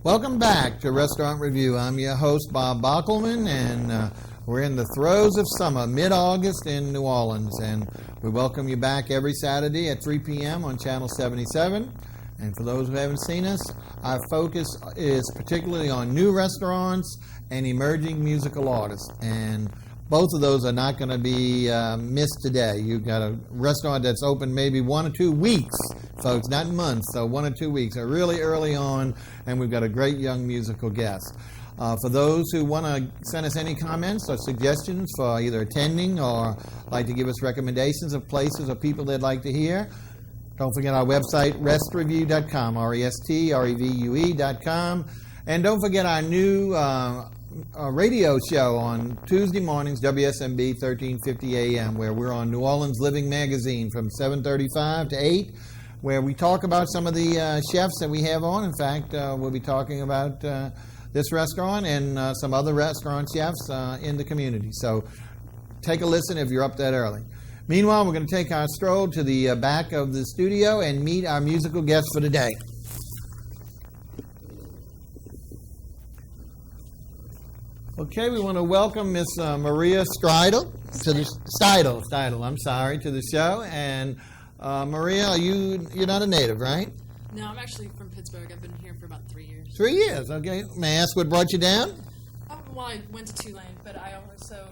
Welcome back to Restaurant Review. I'm your host, Bob Bockelman, and we're in the throes of summer, mid-August in New Orleans, and we welcome you back every Saturday at 3 p.m. on Channel 77. And for those who haven't seen us, our focus is particularly on new restaurants and emerging musical artists, and both of those are not going to be missed today. You've got a restaurant that's open maybe 1 or 2 weeks, folks, not months, so 1 or 2 weeks, are really early on, and we've got a great young musical guest. For those who want to send us any comments or suggestions for either attending or like to give us recommendations of places or people they'd like to hear, don't forget our website, restrevue.com, restrevue.com, and don't forget our new radio show on Tuesday mornings, WSMB 1350 AM, where we're on New Orleans Living Magazine from 7:35 to 8, where we talk about some of the chefs that we have on. In fact, we'll be talking about this restaurant and some other restaurant chefs in the community. So take a listen if you're up that early. Meanwhile, we're going to take our stroll to the back of the studio and meet our musical guest for today. Okay, we want to welcome Miss Maria Steidl to the to the show. And Maria, you're not a native, right? No, I'm actually from Pittsburgh. I've been here for about 3 years. 3 years, okay. May I ask what brought you down? Well, I went to Tulane, but I also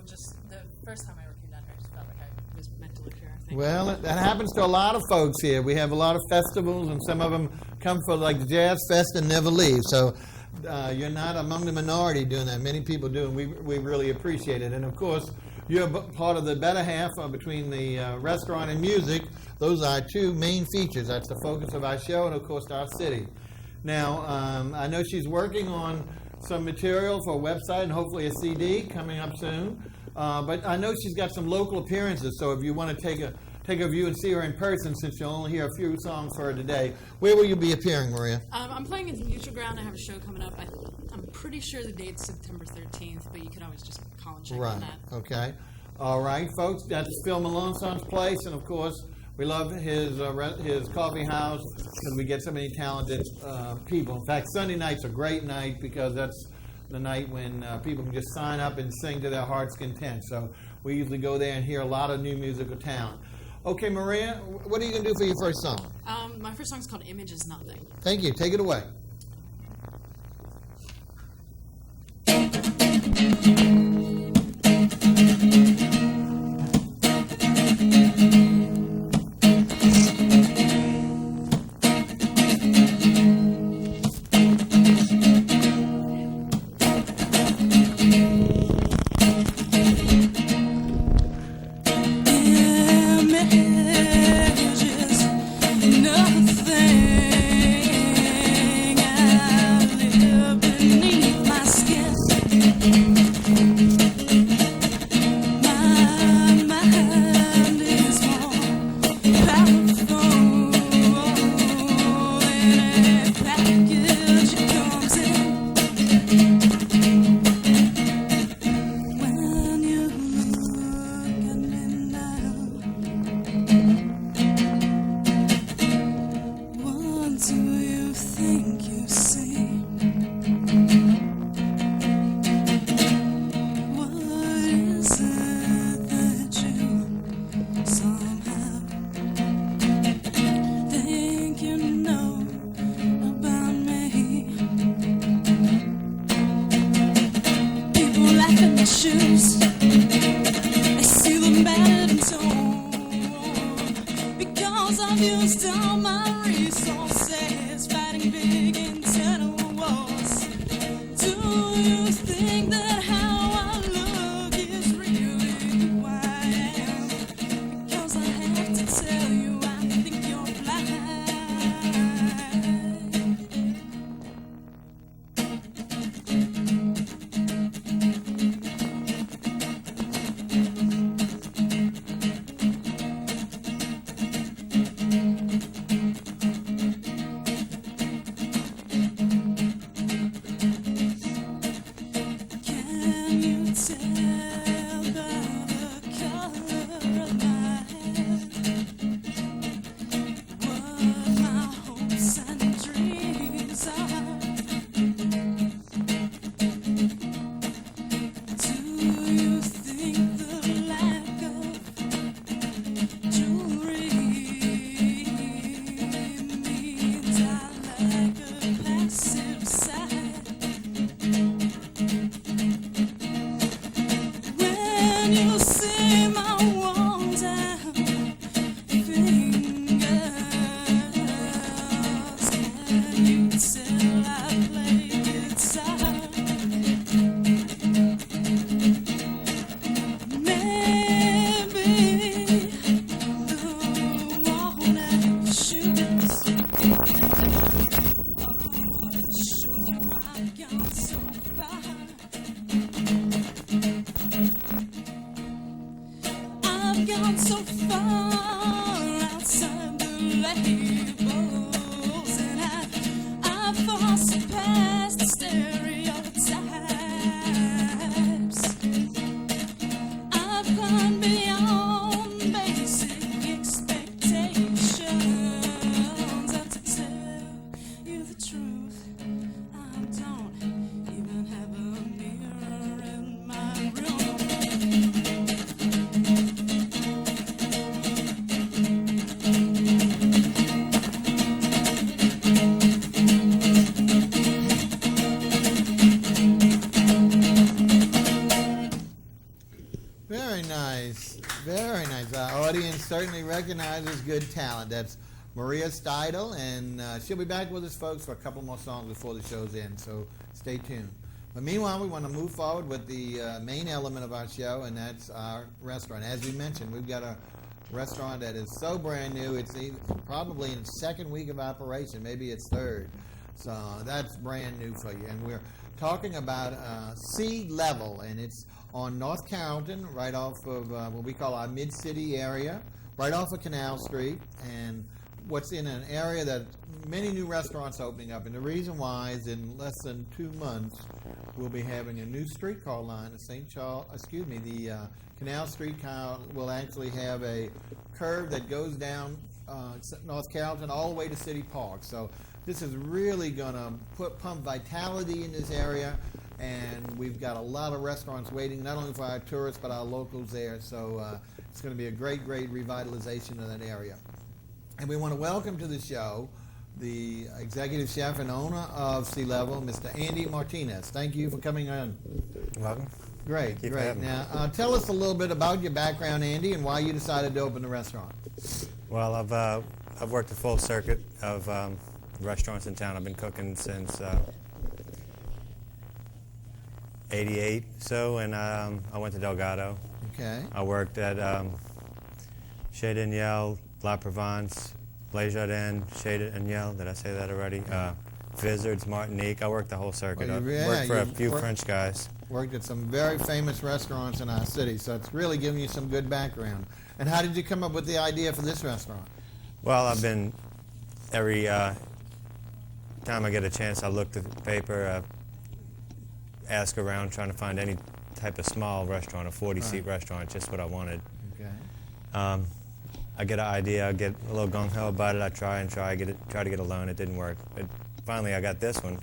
the first time I ever came down here, I just felt like I was meant to live here, I think. Well, that happens to a lot of folks here. We have a lot of festivals, and some of them come for like the Jazz Fest and never leave. So you're not among the minority doing that. Many people do, and we really appreciate it. And of course, you're part of the better half between the restaurant and music. Those are our two main features. That's the focus of our show, and of course, our city. Now, I know she's working on some material for a website and hopefully a CD coming up soon. But I know she's got some local appearances, so if you want to take a view and see her in person, since you'll only hear a few songs for her today, where will you be appearing, Maria? I'm playing at the Neutral Ground. I have a show coming up. I'm pretty sure the date's September 13th, but you can always just call and check on that. Okay. All right, folks, that's Phil Malone's place, and of course, we love his coffee house because we get so many talented people. In fact, Sunday night's a great night because that's the night when people can just sign up and sing to their heart's content. So we usually go there and hear a lot of new musical talent. Okay, Maria, what are you going to do for your first song? My first song is called Image is Nothing. Thank you. Take it away. I've gone so far outside the labels, and I've far surpassed the stereotypes. I've gone beyond basic expectations, and to tell you the truth, I don't even have a mirror in my room. Very nice. Very nice. Our audience certainly recognizes good talent. That's Maria SEIDL, and she'll be back with us, folks, for a couple more songs before the show's end, so stay tuned. But meanwhile, we want to move forward with the main element of our show, and that's our restaurant. As we mentioned, we've got a restaurant that is so brand new, it's probably in its second week of operation, maybe its third. So that's brand new for you. And we're talking about SEIDL, and it's on North Carrollton, right off of what we call our mid-city area, right off of Canal Street, and what's in an area that many new restaurants opening up. And the reason why is in less than 2 months, we'll be having a new streetcar line. The Canal Street will actually have a curve that goes down North Carrollton all the way to City Park. So this is really going to pump vitality in this area, and we've got a lot of restaurants waiting, not only for our tourists, but our locals there. So it's going to be a great, great revitalization of that area. And we want to welcome to the show the executive chef and owner of SEIDL, Mr. Andy Martinez. Thank you for coming on. Welcome. Great, Keep great. having me. Now, tell us a little bit about your background, Andy, and why you decided to open the restaurant. Well, I've worked a full circuit of restaurants in town. I've been cooking since '88, and I went to Delgado. Okay. I worked at Chez Daniel, La Provence, Les Jardins, Chez Daniel. Did I say that already? Vizards, Martinique. I worked the whole circuit. I worked for a few French guys. Worked at some very famous restaurants in our city, so it's really giving you some good background. And how did you come up with the idea for this restaurant? Well, I've been, every time I get a chance, I look at the paper, ask around, trying to find any type of small restaurant, a 40-seat restaurant, just what I wanted. Okay. I get an idea, I get a little gung-ho about it, I try to get a loan, it didn't work. But finally I got this one,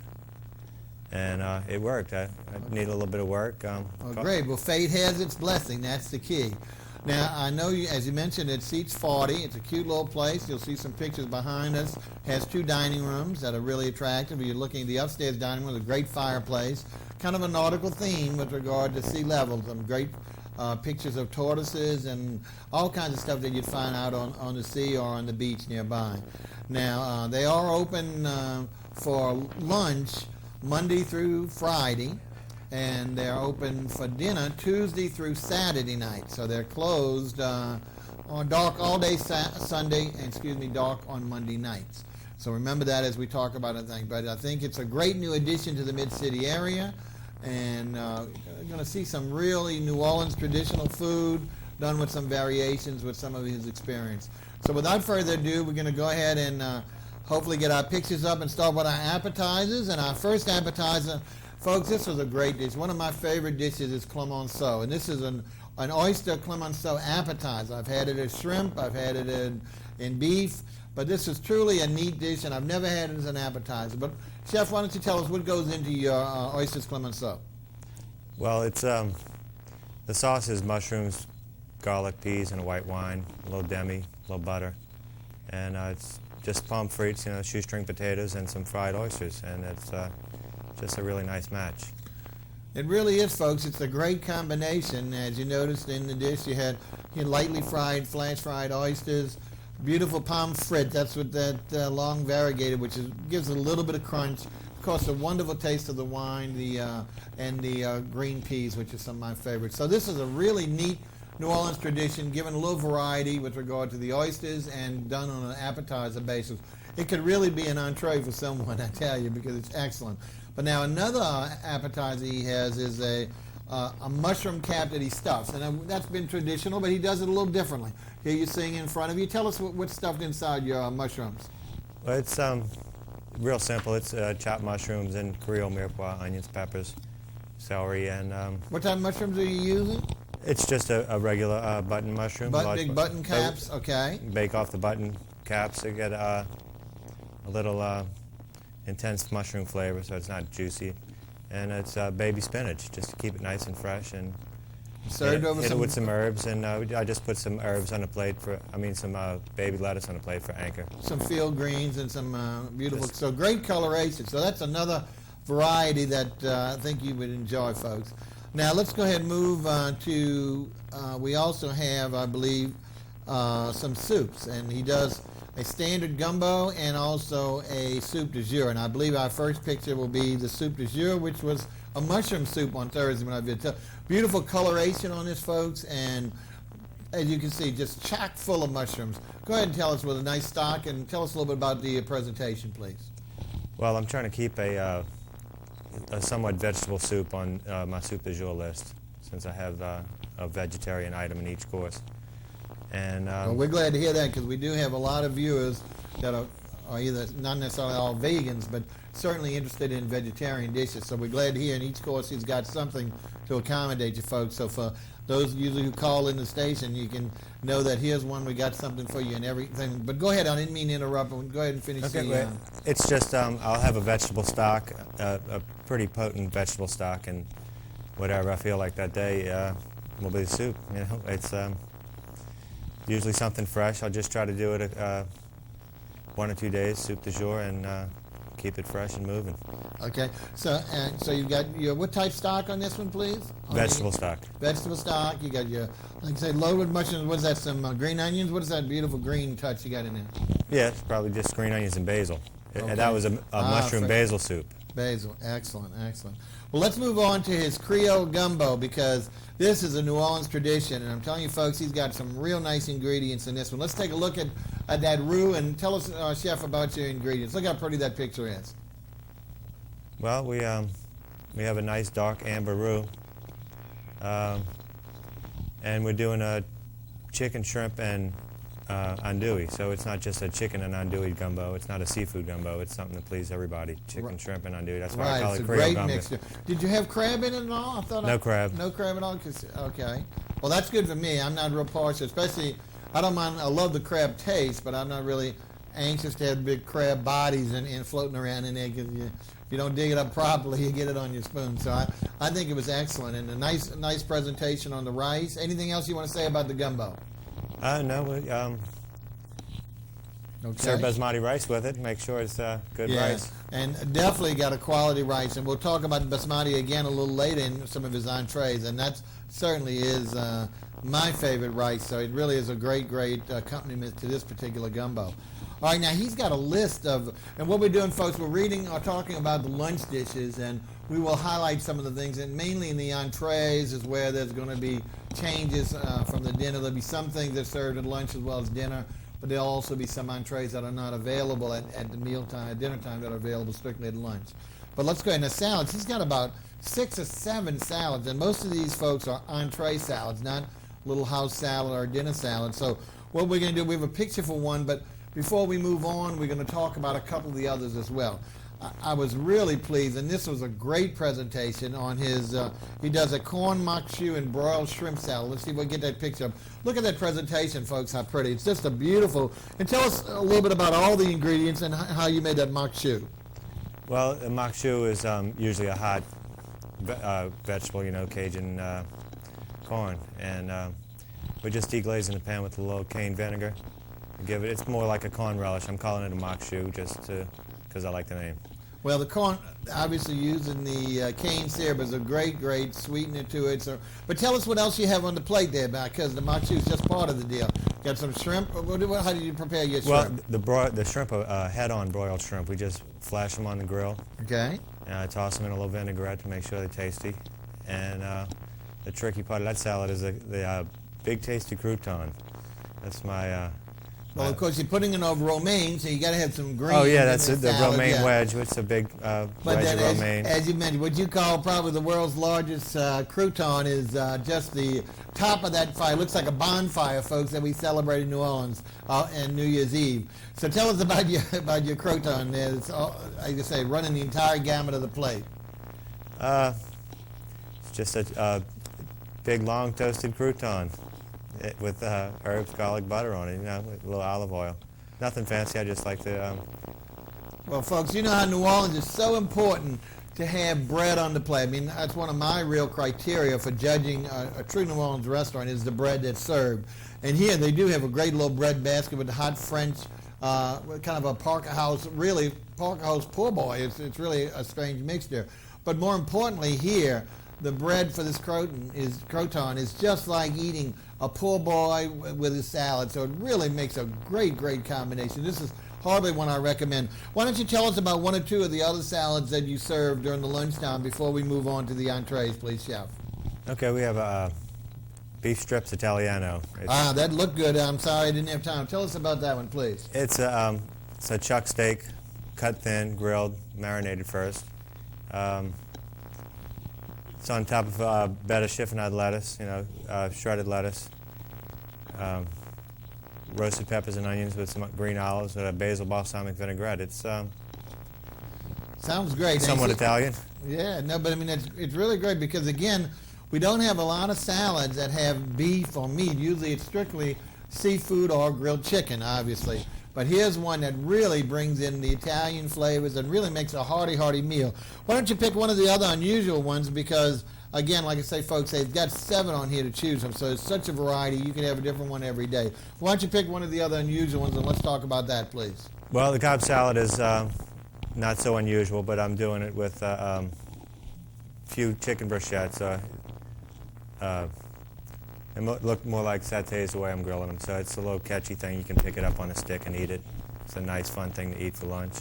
and it worked. I need a little bit of work. Great. Well, fate has its blessing. That's the key. Now, I know, as you mentioned, it seats 40. It's a cute little place. You'll see some pictures behind us. It has 2 dining rooms that are really attractive. You're looking at the upstairs dining room with a great fireplace. Kind of a nautical theme with regard to SEIDL. Some great pictures of tortoises and all kinds of stuff that you'd find out on the sea or on the beach nearby. Now, they are open for lunch Monday through Friday, and they're open for dinner Tuesday through Saturday night. So they're closed on dark all day Sunday, and dark on Monday nights. So remember that as we talk about it. But I think it's a great new addition to the Mid-City area, and going to see some really New Orleans traditional food done with some variations with some of his experience. So without further ado, we're going to go ahead and hopefully get our pictures up and start with our appetizers. And our first appetizer, folks, this was a great dish. One of my favorite dishes is clemenceau, and this is an oyster clemenceau appetizer. I've had it as shrimp, I've had it in beef, but this is truly a neat dish, and I've never had it as an appetizer. But Chef, why don't you tell us what goes into your oysters clemenceau? Well, it's the sauce is mushrooms, garlic, peas, and a white wine, a little demi, a little butter, and it's just pommes frites, shoestring potatoes, and some fried oysters, and it's just a really nice match. It really is, folks. It's a great combination. As you noticed in the dish, you had lightly fried, flash fried oysters, beautiful pommes frites. That's what that long variegated, which gives it a little bit of crunch. Of course, a wonderful taste of the wine, and the green peas, which is some of my favorites. So this is a really neat New Orleans tradition, given a little variety with regard to the oysters and done on an appetizer basis. It could really be an entree for someone, I tell you, because it's excellent. But now another appetizer he has is a mushroom cap that he stuffs, and that's been traditional, but he does it a little differently. Here you're seeing in front of you. Tell us what's stuffed inside your mushrooms. Well, it's real simple. It's chopped mushrooms and Creole mirepoix, onions, peppers, celery, and What type of mushrooms are you using? it's just a regular button mushroom. Big button caps, okay. Bake off the button caps to get a little intense mushroom flavor, so it's not juicy. And it's baby spinach, just to keep it nice and fresh. And Served over hit it some with some herbs, and I just put some herbs on a plate some baby lettuce on a plate for Anchor. field greens and some beautiful, so great coloration. So that's another variety that I think you would enjoy, folks. Now let's go ahead and move to, we also have, I believe, some soups, and he does a standard gumbo and also a soup du jour. And I believe our first picture will be the soup du jour, which was a mushroom soup on Thursday when I did. Beautiful coloration on this, folks, and as you can see, just chock full of mushrooms. Go ahead and tell us with a nice stock, and tell us a little bit about the presentation, please. Well, I'm trying to keep a somewhat vegetable soup on my soup du jour list, since I have a vegetarian item in each course. And Well, we're glad to hear that, because we do have a lot of viewers that are either not necessarily all vegans, but certainly interested in vegetarian dishes. So we're glad to hear in each course he's got something to accommodate you folks. So for those usually who call in the station, you can know that here's one, we got something for you and everything. But go ahead, I didn't mean to interrupt. Go ahead and finish the... It's just I'll have a vegetable stock, a pretty potent vegetable stock, and whatever I feel like that day will be the soup. You know, it's usually something fresh. I'll just try to do it 1 or 2 days, soup du jour, and keep it fresh and moving. Okay, so you've got your, what type stock on this one, please? Vegetable stock. Vegetable stock. You got your, like I say, loaded mushrooms. What is that? Some green onions. What is that beautiful green touch you got in there? Yeah, it's probably just green onions and basil. Okay. And that was a mushroom basil soup. Basil, excellent, excellent. Well, let's move on to his Creole gumbo, because this is a New Orleans tradition, and I'm telling you folks, he's got some real nice ingredients in this one. Let's take a look at that roux, and tell us, Chef, about your ingredients. Look how pretty that picture is. Well, we have a nice dark amber roux, and we're doing a chicken, shrimp, and andouille. So it's not just a chicken and andouille gumbo. It's not a seafood gumbo. It's something to please everybody. Chicken, shrimp, and andouille. That's why I call it's it a Creole great gumbo. mixture. Did you have crab in it at all? No crab. No crab at all? Okay. Well, that's good for me. I'm not real partial, especially, I don't mind, I love the crab taste, but I'm not really anxious to have big crab bodies and floating around in there, because if you don't dig it up properly, you get it on your spoon. So I think it was excellent, and a nice presentation on the rice. Anything else you want to say about the gumbo? No, we serve basmati rice with it. Make sure it's good rice. And definitely got a quality rice. And we'll talk about basmati again a little later in some of his entrees. And that certainly is my favorite rice. So it really is a great accompaniment to this particular gumbo. All right, now he's got a list of, and what we're doing, folks, we're reading or talking about the lunch dishes, and we will highlight some of the things, and mainly in the entrees is where there's going to be changes from the dinner. There'll be some things that are served at lunch as well as dinner, but there'll also be some entrees that are not available at the mealtime, at dinner time, that are available strictly at lunch. But let's go ahead. Now, salads, he's got about 6 or 7 salads, and most of these folks are entree salads, not little house salad or dinner salad. So what we're going to do, we have a picture for one, but before we move on, we're going to talk about a couple of the others as well. I was really pleased, and this was a great presentation on his, he does a corn mock choux and broiled shrimp salad. Let's see if we can get that picture up. Look at that presentation, folks, how pretty. It's just a beautiful, and tell us a little bit about all the ingredients and how you made that mock choux. Well, a mock choux is usually a hot vegetable, you know, Cajun corn. And we're just deglazing the pan with a little cane vinegar. It's more like a corn relish. I'm calling it a mock choux just because I like the name. Well, the corn, obviously using the cane syrup is a great sweetener to it. So, but tell us what else you have on the plate there, because the mock choux is just part of the deal. Got some shrimp. How did you prepare your shrimp? Well, the shrimp are head-on broiled shrimp. We just flash them on the grill. Okay. And I toss them in a little vinaigrette to make sure they're tasty. And the tricky part of that salad is the big tasty crouton. That's my. Well, of course, you're putting it over romaine, so you got to have some green. Oh yeah, in that's the the salad, romaine yeah. wedge. It's a big But wedge then, of romaine. as you mentioned, what you call probably the world's largest crouton is just the top of that fire. It looks like a bonfire, folks, that we celebrate in New Orleans and New Year's Eve. So tell us about your crouton. It's, like I say, running the entire gamut of the plate. It's just a big, long toasted crouton with herbs, garlic, butter on it. With a little olive oil. Nothing fancy. I just like the. Well, folks, you know how New Orleans is so important to have bread on the plate. I mean, that's one of my real criteria for judging a true New Orleans restaurant is the bread that's served. And here they do have a great little bread basket with the hot French, kind of a Parker House po' boy. It's really a strange mixture. But more importantly here, the bread for this crouton is just like eating a po' boy with a salad. So it really makes a great, great combination. This is hardly one I recommend. Why don't you tell us about one or two of the other salads that you serve during the lunchtime before we move on to the entrees, please, Chef? Okay, we have beef strips Italiano. That looked good. I'm sorry I didn't have time. Tell us about that one, please. It's a chuck steak, cut thin, grilled, marinated first. It's on top of a bed of chiffonade lettuce, shredded lettuce, roasted peppers and onions with some green olives with a basil balsamic vinaigrette. It's Sounds great. somewhat Italian. Yeah, no, but I mean, it's really great because, again, we don't have a lot of salads that have beef or meat. Usually it's strictly seafood or grilled chicken, obviously. But here's one that really brings in the Italian flavors and really makes a hearty, hearty meal. Why don't you pick one of the other unusual ones because, again, like I say, folks, they've got 7 on here to choose from, so it's such a variety. You can have a different one every day. Why don't you pick one of the other unusual ones, and let's talk about that, please. Well, the Cobb salad is not so unusual, but I'm doing it with a few chicken brochettes. They look more like satays the way I'm grilling them, so it's a little catchy thing. You can pick it up on a stick and eat it. It's a nice, fun thing to eat for lunch.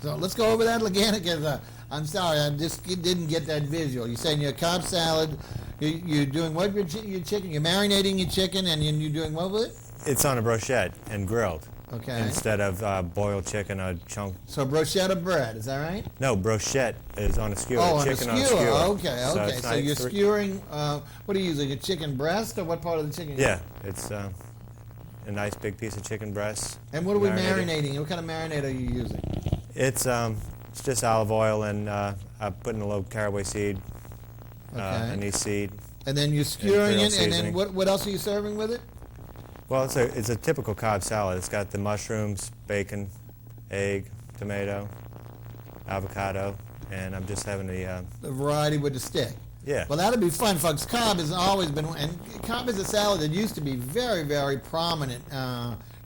So let's go over that again because I'm sorry, I just didn't get that visual. You're saying your Cobb salad, you're doing what with your chicken? You're marinating your chicken and you're doing what with it? It's on a brochette and grilled. Okay. Instead of boiled chicken or chunk. So brochette bread, is that right? No, brochette is on a skewer. Oh, chicken on a skewer. Okay, So okay. it's So nice. you're skewering, what are you using, a chicken breast or what part of the chicken? Yeah, it's a nice big piece of chicken breast. And what are we marinated. marinating? What kind of marinade are you using? It's just olive oil and I put in a little caraway seed, anise seed. And then you're skewering Creole it, and then seasoning. what else are you serving with it? Well, it's a typical Cobb salad. It's got the mushrooms, bacon, egg, tomato, avocado, and I'm just having the variety with the stick. yeah. Well, that'll be fun, folks. Cobb has always been, and Cobb is a salad that used to be very, very prominent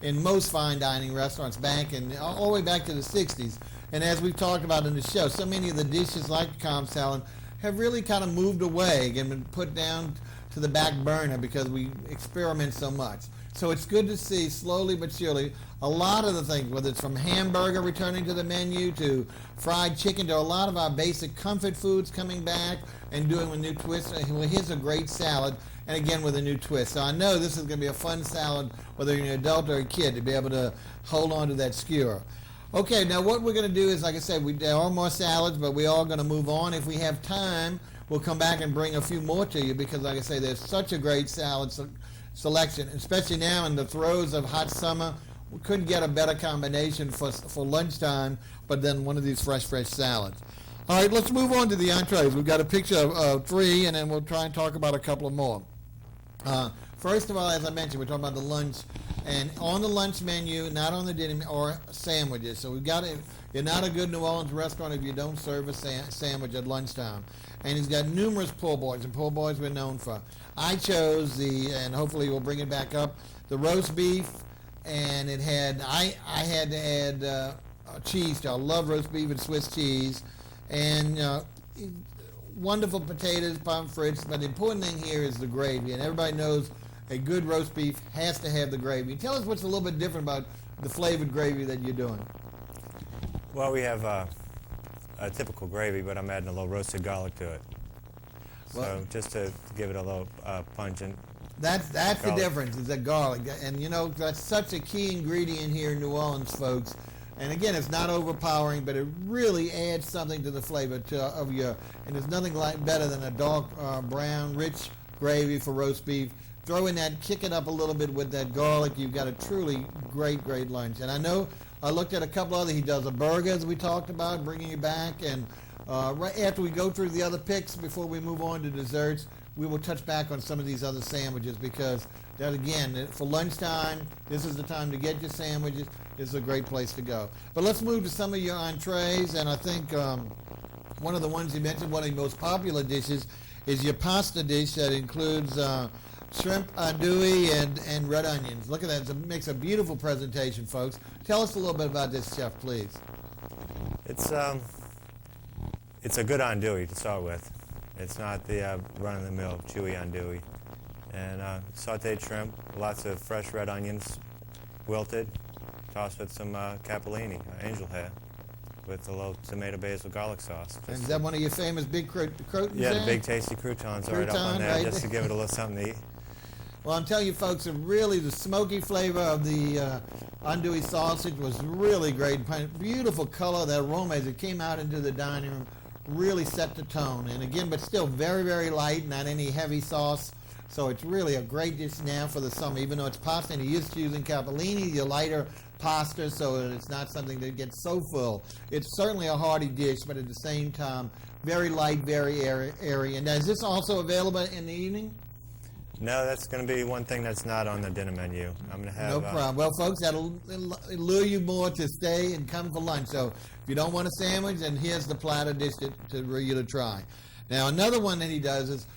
in most fine dining restaurants back in all the way back to the 60s. And as we've talked about in the show, so many of the dishes like the Cobb salad have really kind of moved away and been put down to the back burner because we experiment so much. So it's good to see, slowly but surely, a lot of the things, whether it's from hamburger returning to the menu to fried chicken to a lot of our basic comfort foods coming back and doing a new twist. Well, here's a great salad, and again with a new twist. So I know this is going to be a fun salad, whether you're an adult or a kid, to be able to hold on to that skewer. Okay, now what we're going to do is, like I said, there are more salads, but we are going to move on. If we have time, we'll come back and bring a few more to you because, like I say, there's such a great salad selection, especially now in the throes of hot summer. We couldn't get a better combination for lunchtime, but then one of these fresh salads. All right, let's move on to the entrees. We've got a picture of 3, and then we'll try and talk about a couple of more. First of all, as I mentioned, we're talking about the lunch, and on the lunch menu, not on the dinner, or sandwiches. So we've got you're not a good New Orleans restaurant if you don't serve a sandwich at lunchtime. And he's got numerous po' boys, and po' boys we're known for. I chose and hopefully we'll bring it back up, the roast beef, and it had, I had to add cheese to. I love roast beef and Swiss cheese, and wonderful potatoes, pommes frites, but the important thing here is the gravy, and everybody knows a good roast beef has to have the gravy. Tell us what's a little bit different about the flavored gravy that you're doing. Well, we have a typical gravy, but I'm adding a little roasted garlic to it. So Well- just to give it a little pungent That's the Garlic. difference, is that garlic. And you know, that's such a key ingredient here in New Orleans, folks. And again, it's not overpowering, but it really adds something to the flavor of your, and there's nothing better than a dark brown, rich gravy for roast beef. Throw in that, kick it up a little bit with that garlic. You've got a truly great, great lunch. And I know I looked at a couple other, he does a burger, as we talked about, bringing you back. And right after we go through the other picks, before we move on to desserts, we will touch back on some of these other sandwiches, because that, again, for lunchtime, this is the time to get your sandwiches. It's a great place to go. But let's move to some of your entrees, and I think one of the ones you mentioned, one of the most popular dishes, is your pasta dish that includes shrimp andouille and red onions. Look at that. It makes a beautiful presentation, folks. Tell us a little bit about this, Chef, please. It's a good andouille to start with. It's not the run-of-the-mill chewy andouille. And sautéed shrimp, lots of fresh red onions, wilted, tossed with some capellini, angel hair, with a little tomato basil garlic sauce. And is that one of your famous big croutons? Yeah, there? the big tasty croutons right up on Crouton, there, right just to give it a little something to eat. Well, I'm telling you, folks, really the smoky flavor of the andouille sausage was really great. Beautiful color, that aroma as it came out into the dining room really set the tone. And again, but still very, very light, not any heavy sauce. So it's really a great dish now for the summer, even though it's pasta, and he is choosing capellini, the lighter pasta, so it's not something that gets so full. It's certainly a hearty dish, but at the same time, very light, very airy. And is this also available in the evening? No, that's going to be one thing that's not on the dinner menu. I'm going to have... No problem. Well, folks, that'll lure you more to stay and come for lunch. So if you don't want a sandwich, then here's the platter dish for you to try. Now, another one that he does is,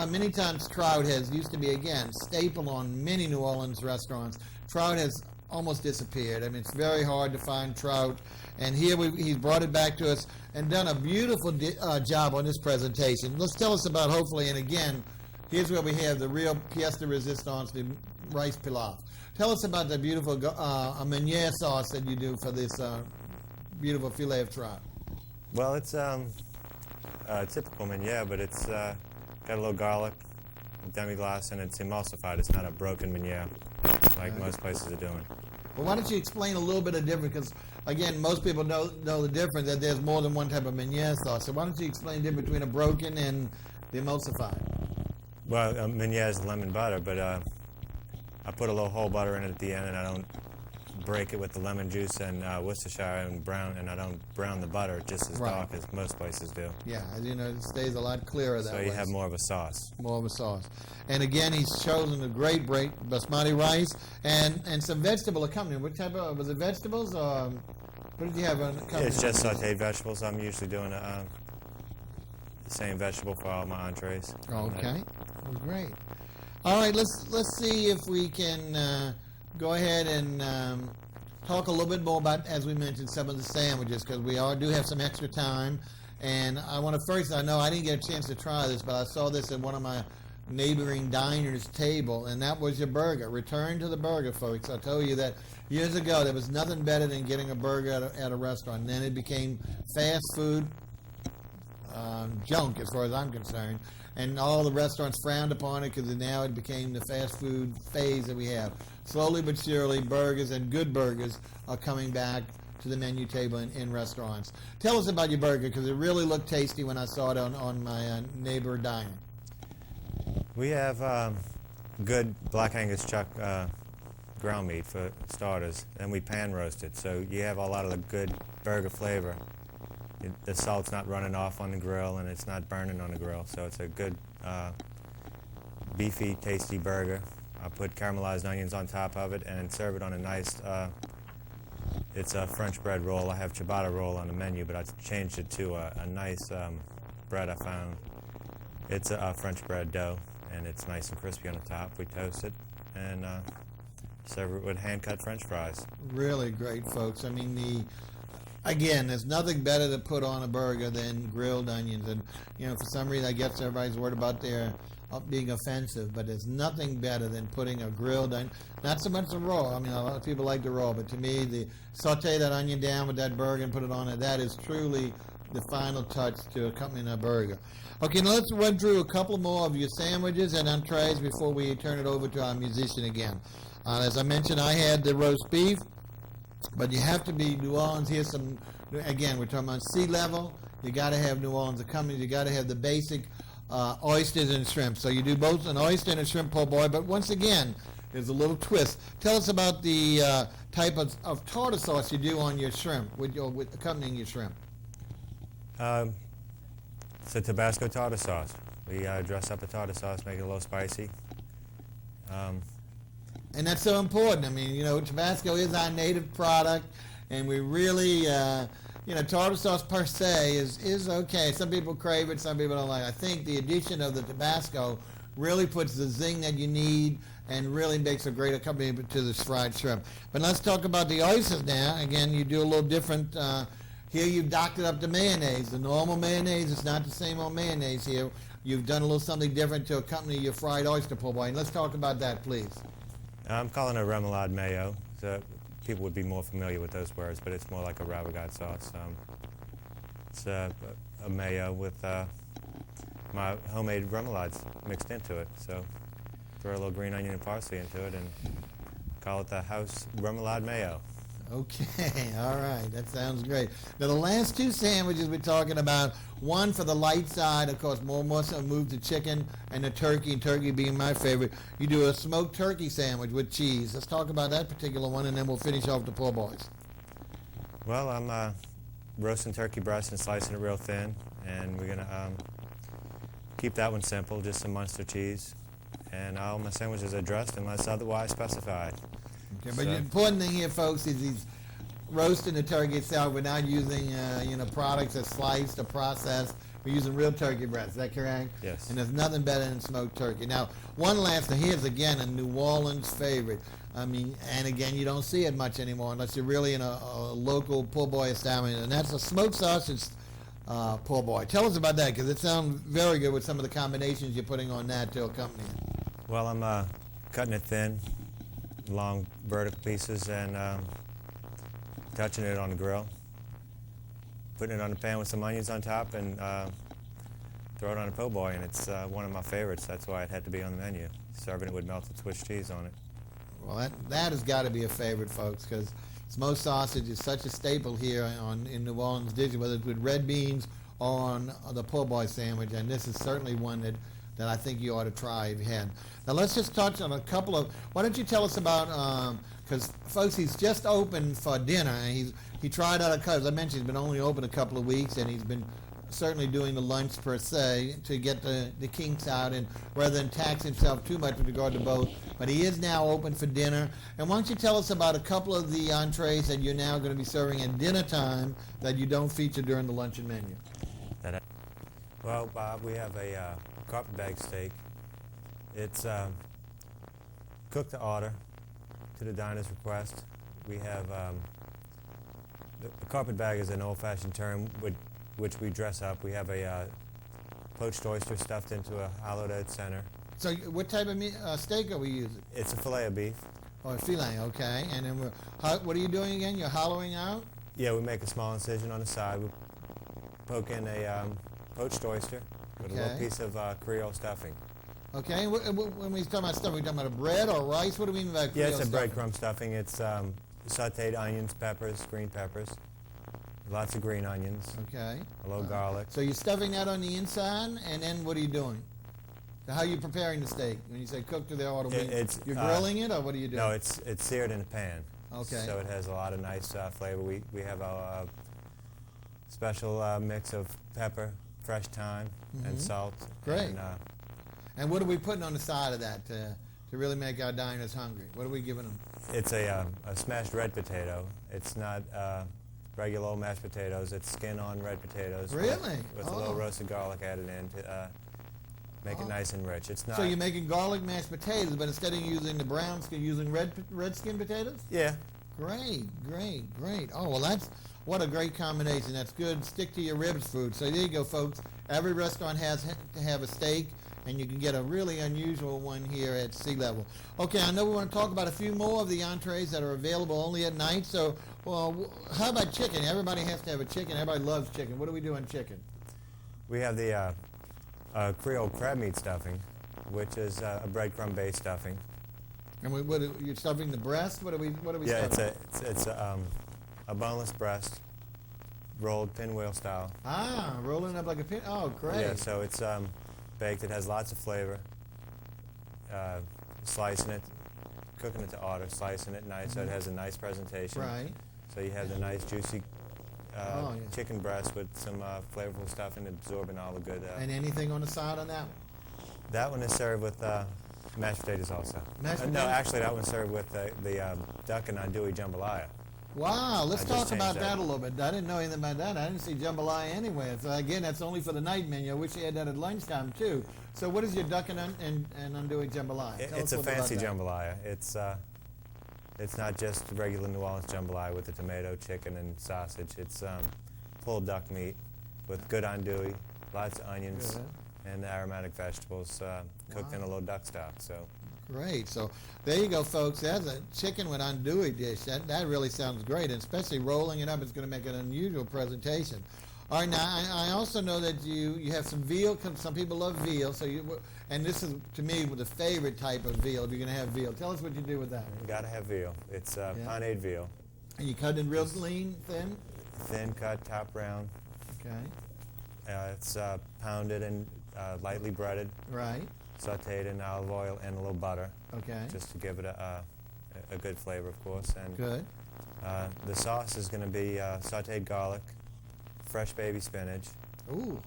many times trout used to be, again, staple on many New Orleans restaurants. Trout has almost disappeared. I mean, it's very hard to find trout. And here he's brought it back to us and done a beautiful job on this presentation. Let's tell us about, hopefully, and again, here's where we have the real pièce de résistance, the rice pilaf. Tell us about the beautiful meunière sauce that you do for this beautiful filet of trout. Well, it's a typical meunière, but it's got a little garlic, demi-glace, and it's emulsified. It's not a broken meunière like most places are doing. Well, why don't you explain a little bit of difference? Because, again, most people know the difference, that there's more than one type of meunière sauce. So why don't you explain the difference between a broken and the emulsified? Well, meunière is lemon butter, but I put a little whole butter in it at the end, and I don't break it with the lemon juice and Worcestershire and I don't brown the butter just as dark as most places do. Yeah, as you know, it stays a lot clearer that way. So you have more of a sauce. More of a sauce. And again, he's chosen a great basmati rice and some vegetable accompaniment. What type of, was it vegetables or what did you have on accompaniment? It's just sautéed vegetables. I'm usually doing the same vegetable for all my entrees. Okay, well, great. All right, let's see if we can go ahead and talk a little bit more about, as we mentioned, some of the sandwiches, because we do have some extra time. And I want to first, I know I didn't get a chance to try this, but I saw this at one of my neighboring diners' table, and that was your burger. Return to the burger, folks. I told you that years ago there was nothing better than getting a burger at a restaurant. And then it became fast food junk, as far as I'm concerned. And all the restaurants frowned upon it because now it became the fast food phase that we have. Slowly but surely, burgers and good burgers are coming back to the menu table in restaurants. Tell us about your burger, because it really looked tasty when I saw it on my neighbor diner. We have good black Angus chuck ground meat for starters, and we pan roast it. So you have a lot of the good burger flavor. The salt's not running off on the grill, and it's not burning on the grill. So it's a good, beefy, tasty burger. I put caramelized onions on top of it and serve it on a nice, it's a French bread roll. I have ciabatta roll on the menu, but I changed it to a nice bread I found. It's a French bread dough, and it's nice and crispy on the top. We toast it and serve it with hand-cut French fries. Really great, folks. I mean, again, there's nothing better to put on a burger than grilled onions. And, you know, for some reason, I guess everybody's worried about their being offensive, but there's nothing better than putting a grilled onion, not so much the raw. I mean, a lot of people like the raw, but to me, the saute that onion down with that burger and put it on it, that is truly the final touch to accompany a burger. Okay, now let's run through a couple more of your sandwiches and entrees before we turn it over to our musician again. As I mentioned, I had the roast beef, but you have to be New Orleans. Here's some, again, we're talking about sea level. You got to have New Orleans accompanied. You got to have the basic oysters and shrimp. So you do both an oyster and a shrimp po' boy, but once again, there's a little twist. Tell us about the type of tartar sauce you do on your shrimp, with accompanying your shrimp. It's a Tabasco tartar sauce. We dress up the tartar sauce, make it a little spicy. And that's so important. I mean, you know, Tabasco is our native product, and we really, you know, tartar sauce per se is okay. Some people crave it, some people don't like it. I think the addition of the Tabasco really puts the zing that you need and really makes a great accompaniment to this fried shrimp. But let's talk about the oysters now. Again, you do a little different. Here you've doctored up the mayonnaise. The normal mayonnaise is not the same old mayonnaise here. You've done a little something different to accompany your fried oyster po' boy. And let's talk about that, please. I'm calling it a remoulade mayo. So people would be more familiar with those words, but it's more like a ravigotte sauce. It's a mayo with my homemade remoulades mixed into it. So throw a little green onion and parsley into it and call it the house remoulade mayo. Okay, all right, that sounds great. Now the last two sandwiches we're talking about, one for the light side, of course, more so move to chicken, and the turkey being my favorite. You do a smoked turkey sandwich with cheese. Let's talk about that particular one, and then we'll finish off the po' boys. Well, I'm roasting turkey breast and slicing it real thin, and we're gonna keep that one simple, just some Munster cheese, and all my sandwiches are dressed unless otherwise specified. Okay, but the important thing here, folks, is he's roasting the turkey itself. We're not using, you know, products that's sliced or processed. We're using real turkey breast. Is that correct? Yes. And there's nothing better than smoked turkey. Now, one last thing. Here's, again, a New Orleans favorite. I mean, and again, you don't see it much anymore unless you're really in a local po' boy establishment, and that's a smoked sausage po' boy. Tell us about that, because it sounds very good with some of the combinations you're putting on that to accompany it. Well, I'm cutting it thin, long vertical pieces, and touching it on the grill, putting it on the pan with some onions on top, and throw it on a po' boy, and it's one of my favorites. That's why it had to be on the menu, serving it with melted Swiss cheese on it. Well, that has got to be a favorite, folks, because smoked sausage is such a staple here in New Orleans dishes, whether it's with red beans or on the po' boy sandwich, and this is certainly one that I think you ought to try if you had. Now let's just touch on a couple of, why don't you tell us about, because folks, he's just opened for dinner, and he tried out as I mentioned, he's been only open a couple of weeks, and he's been certainly doing the lunch per se to get the kinks out, and rather than tax himself too much with regard to both, but he is now open for dinner. And why don't you tell us about a couple of the entrees that you're now going to be serving at dinner time that you don't feature during the luncheon menu? Well, Bob, we have a carpetbag steak. It's cooked to order, to the diner's request. We have the carpetbag is an old-fashioned term which we dress up. We have a poached oyster stuffed into a hollowed-out center. So what type of steak are we using? It's a filet of beef. Oh, a filet, okay. And then what are you doing again? You're hollowing out? Yeah, we make a small incision on the side. We poke in a poached oyster with a little piece of Creole stuffing. Okay, when we talk about stuffing, we talking about a bread or rice? What do we mean by Creole stuffing? Yeah, it's a breadcrumb stuffing. It's sauteed onions, peppers, green peppers, lots of green onions. Okay. A little garlic. So you're stuffing that on the inside, and then what are you doing? So how are you preparing the steak? When you say cook to the order, you're grilling it, or what are you doing? No, it's seared in a pan. Okay. So it has a lot of nice flavor. We have a special mix of pepper, fresh thyme, and salt. Great. And what are we putting on the side of that to really make our diners hungry? What are we giving them? It's a smashed red potato. It's not regular old mashed potatoes. It's skin-on red potatoes. Really? With a little roasted garlic added in to make it nice and rich. It's not. So you're making garlic mashed potatoes, but instead of using the brown skin, using red skin potatoes? Yeah. Great. Oh, well, what a great combination. That's good. Stick to your ribs food. So there you go, folks. Every restaurant has to have a steak, and you can get a really unusual one here at Sea Level. Okay, I know we want to talk about a few more of the entrees that are available only at night, so Well, how about chicken? Everybody has to have a chicken. Everybody loves chicken. What do we do on chicken? We have the Creole crab meat stuffing, which is a breadcrumb-based stuffing. And you're stuffing the breast? What are we Yeah, stuffing? it's a boneless breast, rolled pinwheel style. Ah, rolling up like a pin. Oh, great. Yeah, so it's baked. It has lots of flavor. Slicing it, cooking it to order, slicing it nice so it has a nice presentation. Right. So you have the nice juicy Yeah. chicken breast with some flavorful stuffing absorbing all the good. And anything on the side on that one? That one is served with mashed potatoes also. Mashed No, potatoes? actually that one's served with the duck and andouille jambalaya. Wow, let's I just talk changed about that. that a little bit. I didn't know anything about that. I didn't see jambalaya anywhere. So again, that's only for the night menu. I wish you had that at lunchtime too. So what is your duck and andouille jambalaya? Tell It's us a little bit about fancy that. jambalaya. It's not just regular New Orleans jambalaya with the tomato, chicken, and sausage. It's pulled duck meat with good andouille, lots of onions, Good. and aromatic vegetables cooked in a little duck stock. So Great. So there you go, folks. That's a chicken with andouille dish. That really sounds great, and especially rolling it up, it's going to make an unusual presentation. All right, now I also know that you have some veal. Some people love veal, and this is to me the favorite type of veal. If you're going to have veal, tell us what you do with that. you gotta have veal. It's Yeah. paneed veal, And you cut it real lean, thin. thin cut, top round. Okay. It's pounded and lightly breaded, Right. sautéed in olive oil and a little butter, Okay. just to give it a good flavor, of course. And Good. the sauce is going to be sautéed garlic, fresh baby spinach, Ooh.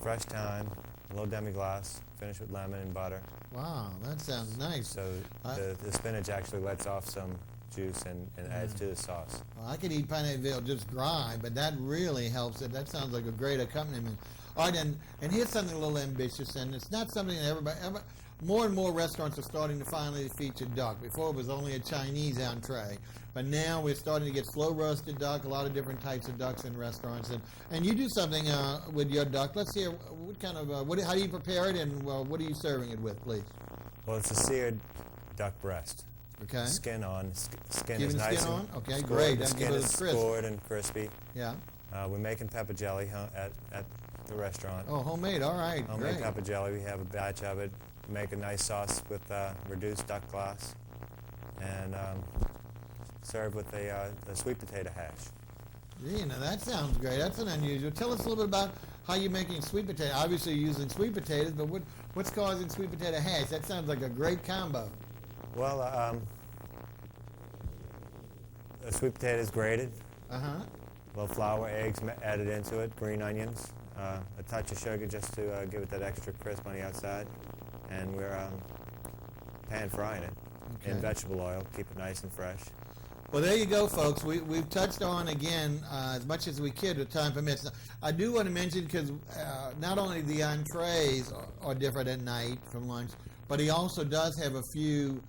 fresh thyme, a little demi-glace, finished with lemon and butter. Wow, that sounds nice. So the spinach actually lets off some juice and adds to the sauce. Well, I could eat paneed veal just dry, but that really helps it. That sounds like a great accompaniment. All right, and here's something a little ambitious, and it's not something that more and more restaurants are starting to finally feature duck. Before it was only a Chinese entree, but now we're starting to get slow roasted duck, a lot of different types of ducks in restaurants, and you do something with your duck. Let's hear what kind of how do you prepare it, and what are you serving it with, please? Well, it's a seared duck breast. Okay. Skin on. Skin Giving is nice skin and on? Okay, scored. great. The That'll skin give it is a crisp. scored and crispy. Yeah. We're making pepper jelly at the restaurant. Oh, homemade. All right. Homemade Great. pepper jelly. We have a batch of it. Make a nice sauce with reduced duck glass, and serve with a sweet potato hash. Gee, now that sounds great. That's an unusual. Tell us a little bit about how you're making sweet potato. Obviously, you're using sweet potatoes, but what's causing sweet potato hash? That sounds like a great combo. Well, the sweet potatoes grated, Uh-huh. little flour, eggs added into it, green onions, a touch of sugar just to give it that extra crisp on the outside, and we're pan frying it in Okay. vegetable oil, keep it nice and fresh. Well, there you go, folks. We've touched on, again, as much as we could with time permits. Now, I do want to mention, because not only the entrees are different at night from lunch, but he also does have a few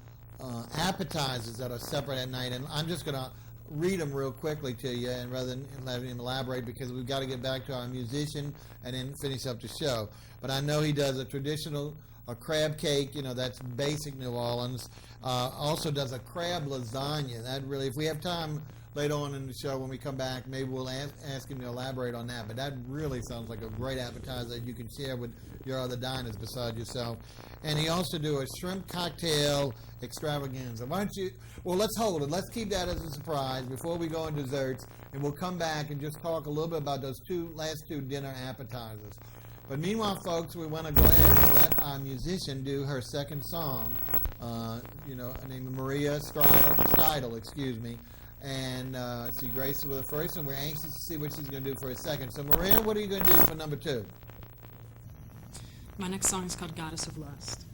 appetizers that are separate at night. And I'm just going to read them real quickly to you, and rather than letting him elaborate, because we've got to get back to our musician and then finish up the show. But I know he does a traditional crab cake, that's basic New Orleans. Also does a crab lasagna. That really, if we have time later on in the show when we come back, maybe we'll ask him to elaborate on that. But that really sounds like a great appetizer that you can share with your other diners beside yourself. And he also do a shrimp cocktail extravaganza. Why don't you? Well, let's hold it. Let's keep that as a surprise before we go on desserts, and we'll come back and just talk a little bit about those last two dinner appetizers. But meanwhile, folks, we want to go ahead and let our musician do her second song, named Maria SEIDL, excuse me. And she graced with the first, and we're anxious to see what she's going to do for a second. So, Maria, what are you going to do for number two? My next song is called Goddess of Lust.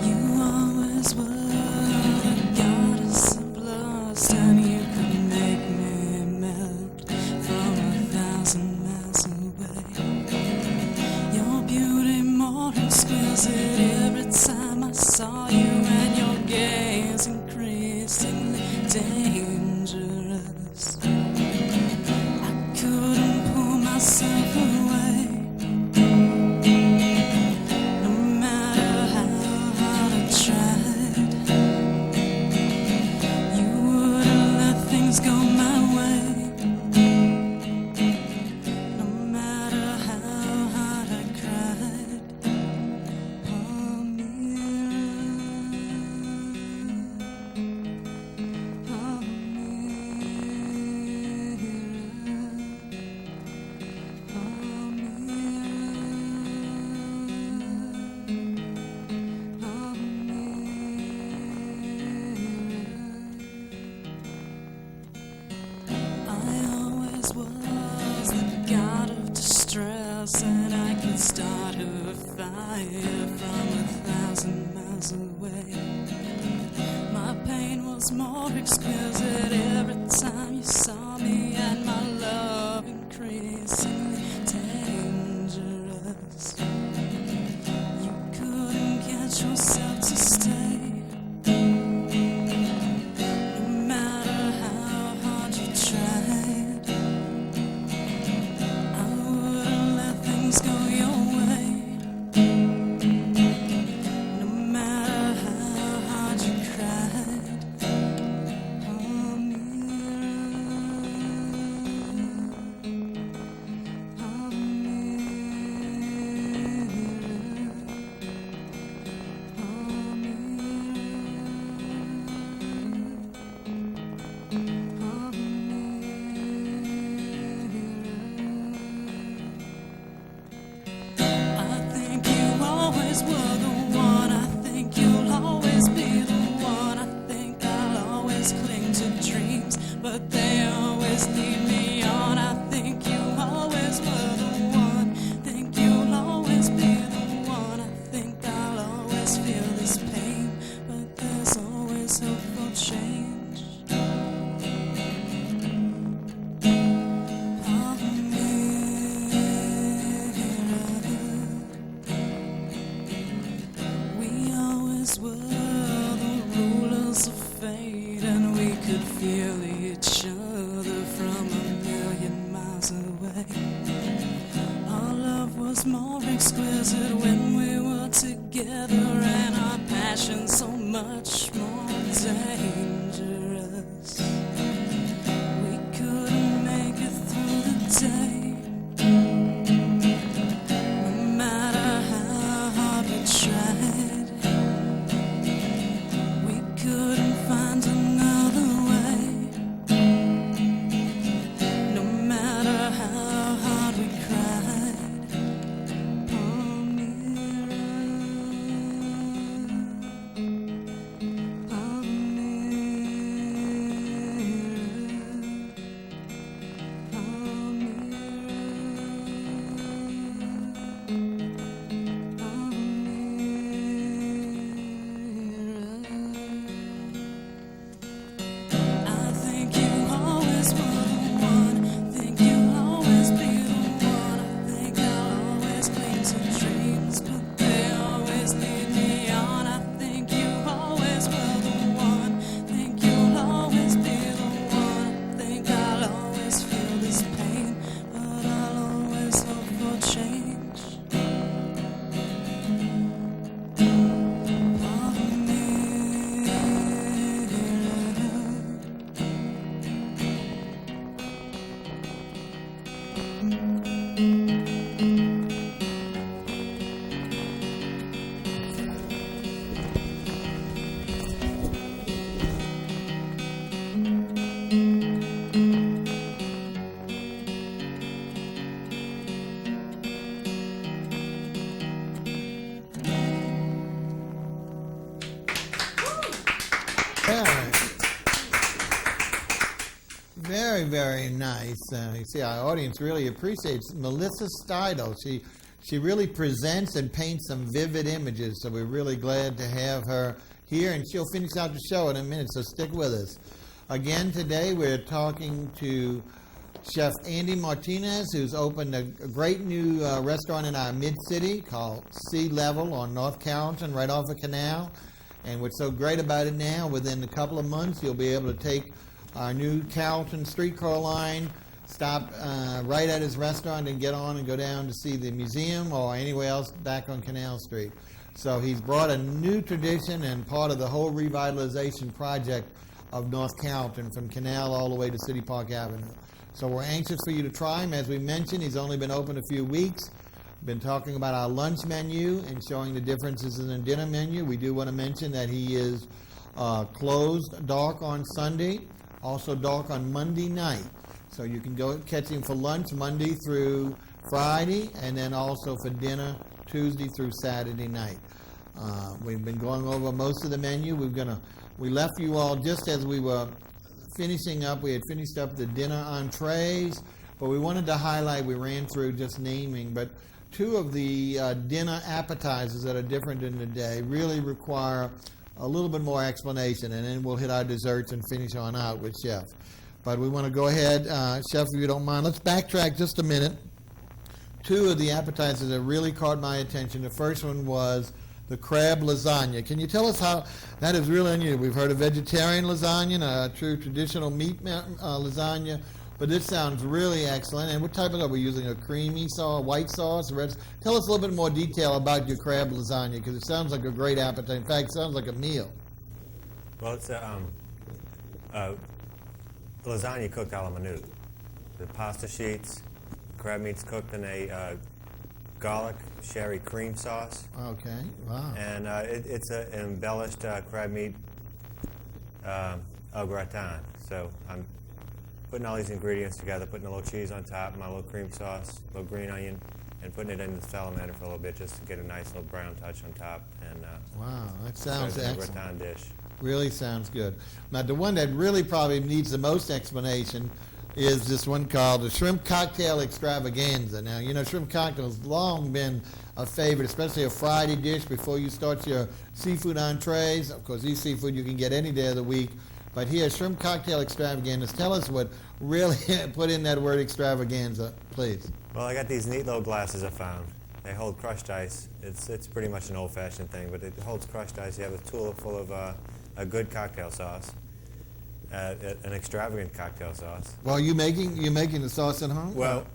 You always were a goddess of lust, and you could make me was more exquisite every time you saw me, and my love increasingly dangerous. You couldn't get yourself to stay, no matter how hard you tried. I wouldn't let things go your way, no matter how hard you cried. I think you always were the one. I think you'll always be the one. I think I'll always cling to dreams, but they always lead me on. I think you always were the one. Think you'll always be the one. I think I'll always feel this pain, but there's always hope for change. We always were the rulers of fate, and we could feel each other from a million miles away. Our love was more exquisite when we were together, and our passion so much more dangerous. We couldn't make it through the day, no matter how hard we tried. We couldn't find another way, no matter how hard we cried. Palmyra, I think you always were the one. Think you'll always be the one. I think I'll always cling to dreams, but they always lead me on. I think you always were the one. Think you'll always be the one. I think I'll always feel this pain, but I'll always hope for change. Very, very nice. You see, our audience really appreciates Melissa SEIDL. She really presents and paints some vivid images, so we're really glad to have her here, and she'll finish out the show in a minute, so stick with us. Again, today we're talking to Chef Andy Martinez, who's opened a great new restaurant in our mid-city called SEIDL on North Carrollton, right off the canal. And what's so great about it now, within a couple of months, you'll be able to take our new Carrollton streetcar line, stop right at his restaurant and get on and go down to see the museum or anywhere else back on Canal Street. So he's brought a new tradition and part of the whole revitalization project of North Carrollton from Canal all the way to City Park Avenue. So we're anxious for you to try him. As we mentioned, he's only been open a few weeks. Been talking about our lunch menu and showing the differences in the dinner menu. We do want to mention that he is closed dark on Sunday, also dark on Monday night. So you can go catch him for lunch Monday through Friday, and then also for dinner Tuesday through Saturday night. We've been going over most of the menu. We left you all just as we were finishing up. We had finished up the dinner entrees, but we wanted to highlight, we ran through just naming, but two of the dinner appetizers that are different in the day really require a little bit more explanation, and then we'll hit our desserts and finish on out with Chef. But we want to go ahead, Chef, if you don't mind, let's backtrack just a minute. Two of the appetizers that really caught my attention. The first one was the crab lasagna. Can you tell us how that is really unusual? We've heard of vegetarian lasagna, a true traditional meat lasagna, but this sounds really excellent. And what type of are we using? A creamy sauce, white sauce, red? Tell us a little bit more detail about your crab lasagna, because it sounds like a great appetite. In fact, it sounds like a meal. Well, it's a lasagna cooked a la minute. The pasta sheets, crab meat's cooked in a garlic sherry cream sauce. Okay, wow. And it's an embellished crab meat au gratin. So I'm putting all these ingredients together, putting a little cheese on top, my little cream sauce, a little green onion, and putting it in the salamander for a little bit just to get a nice little brown touch on top. And Wow, that sounds serve it in a excellent. gratin dish. Really sounds good. Now, the one that really probably needs the most explanation is this one called the Shrimp Cocktail Extravaganza. Now, you know, shrimp cocktail has long been a favorite, especially a Friday dish before you start your seafood entrees. Of course, these seafood you can get any day of the week. But here, Shrimp Cocktail Extravaganza. Tell us what really put in that word extravaganza, please. Well, I got these neat little glasses I found. They hold crushed ice. It's pretty much an old-fashioned thing, but it holds crushed ice. You have a tulip full of a good cocktail sauce, an extravagant cocktail sauce. Well, you making the sauce at home? Well,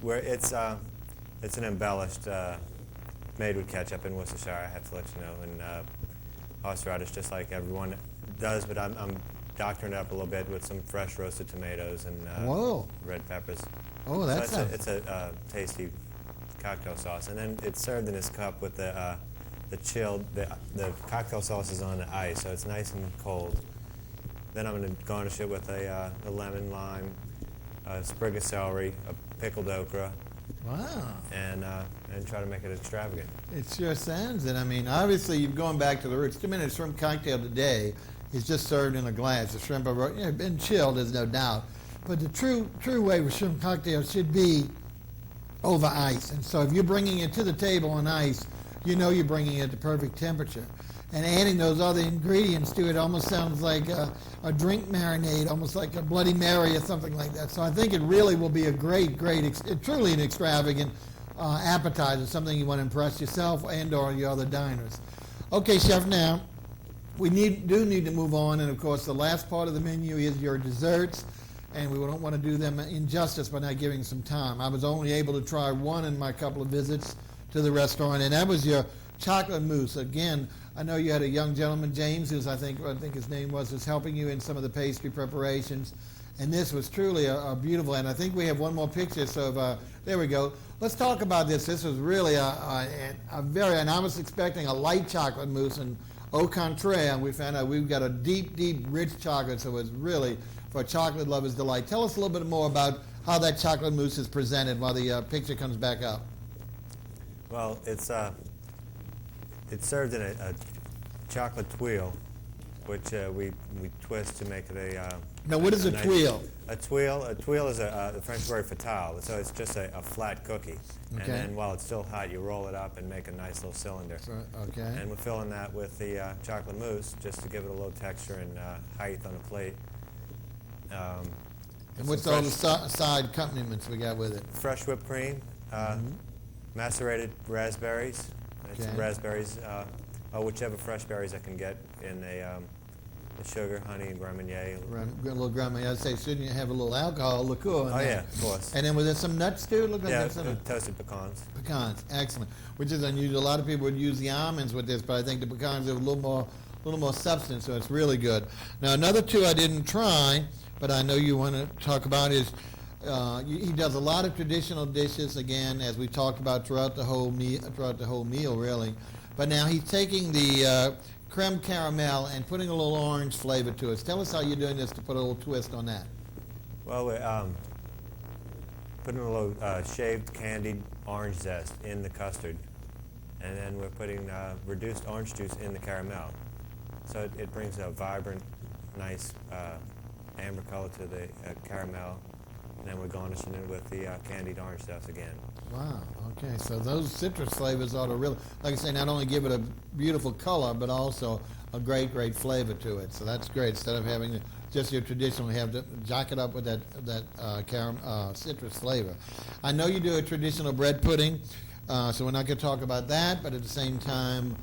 where it's an embellished, made with ketchup in Worcestershire, I have to let you know, and horseradish, just like everyone does, but I'm doctoring it up a little bit with some fresh roasted tomatoes and Whoa. red peppers. Oh, that So sounds. it's a tasty cocktail sauce, and then it's served in this cup with the chilled. The cocktail sauce is on the ice, so it's nice and cold. Then I'm going to garnish it with a lemon, lime, a sprig of celery, a pickled okra, Wow. and try to make it extravagant. It sure sounds it. I mean, obviously, you're going back to the roots. 2-minute shrimp cocktail today is just served in a glass. The shrimp have been chilled, there's no doubt. But the true way with shrimp cocktails should be over ice. And so if you're bringing it to the table on ice, you know you're bringing it to perfect temperature. And adding those other ingredients to it almost sounds like a drink marinade, almost like a Bloody Mary or something like that. So I think it really will be a great, truly an extravagant appetizer, something you want to impress yourself and or your other diners. Okay, Chef, now we do need to move on, and of course the last part of the menu is your desserts, and we don't want to do them injustice by not giving some time. I was only able to try one in my couple of visits to the restaurant, and that was your chocolate mousse. Again, I know you had a young gentleman, James, who's I think his name was helping you in some of the pastry preparations, and this was truly a beautiful. And I think we have one more picture. So there we go. Let's talk about this. This was really a very, and I was expecting a light chocolate mousse, and au contraire, we found out we've got a deep, rich chocolate. So it's really for a chocolate lover's delight. Tell us a little bit more about how that chocolate mousse is presented while the picture comes back up. Well, it's served in a chocolate tuile, which we twist to make it a. Now, what is a nice- tuile? A tuile is the French word for tile. So it's just a flat cookie, and Okay. then while it's still hot, you roll it up and make a nice little cylinder. Okay. And we're filling that with the chocolate mousse just to give it a little texture and height on the plate. And what's some all the fresh- side accompaniments we got with it? fresh whipped cream, macerated raspberries. It's Okay. raspberries, or whichever fresh berries I can get in the sugar, honey, and Grand Marnier. A little grandma, I'd say, shouldn't you have a little alcohol, liqueur in Oh there? yeah, of course. And then was there some nuts too? Look like Yeah, there's some toasted pecans. pecans. Excellent. Which is unusual. A lot of people would use the almonds with this, but I think the pecans have a little more substance, so it's really good. Now, another two I didn't try, but I know you want to talk about is he does a lot of traditional dishes, again, as we talked about throughout the whole meal, really. But now he's taking the creme caramel and putting a little orange flavor to it. Tell us how you're doing this to put a little twist on that. Well, we're putting a little shaved candied orange zest in the custard, and then we're putting reduced orange juice in the caramel. So it brings a vibrant, nice amber color to the caramel, and then we're garnishing it with the candied orange zest again. Wow, okay, so those citrus flavors ought to really, like I say, not only give it a beautiful color, but also a great flavor to it. So that's great. Instead of having just your traditional, you have to jack it up with that citrus flavor. I know you do a traditional bread pudding, so we're not going to talk about that. But at the same time,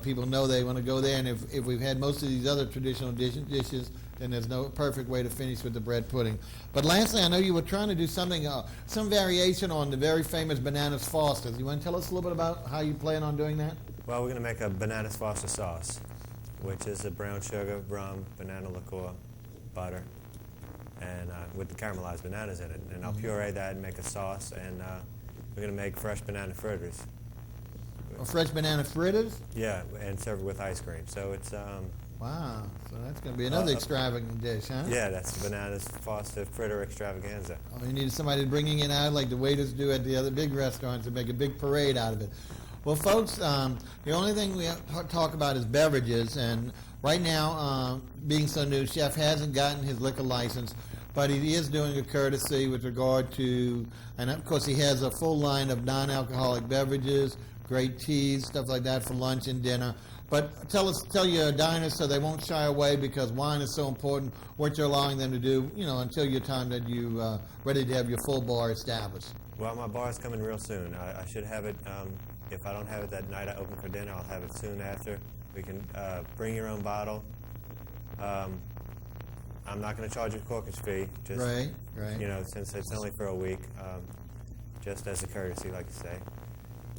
people know they want to go there. And if we've had most of these other traditional dishes, then there's no perfect way to finish with the bread pudding. But lastly, I know you were trying to do something, some variation on the very famous Bananas Foster's. You want to tell us a little bit about how you plan on doing that? Well, we're going to make a Bananas Foster sauce, which is a brown sugar, rum, banana liqueur, butter, and with the caramelized bananas in it. And I'll puree that and make a sauce, and we're going to make fresh banana fritters. Fresh banana fritters? Yeah, and serve it with ice cream. So it's... Wow, so that's going to be another extravagant dish, huh? Yeah, that's the Bananas Foster fritter extravaganza. Oh, you need somebody bringing it out like the waiters do at the other big restaurants and make a big parade out of it. Well, folks, the only thing we talk about is beverages, and right now, being so new, Chef hasn't gotten his liquor license, but he is doing a courtesy with regard to, and of course he has a full line of non-alcoholic beverages, great teas, stuff like that for lunch and dinner. But tell your diners so they won't shy away, because wine is so important, what you're allowing them to do, until your time that you ready to have your full bar established. Well, my bar is coming real soon. I should have it, if I don't have it that night I open for dinner, I'll have it soon after. We can bring your own bottle. I'm not going to charge you a corkage fee, just, right. Since it's only for a week, just as a courtesy, like you say.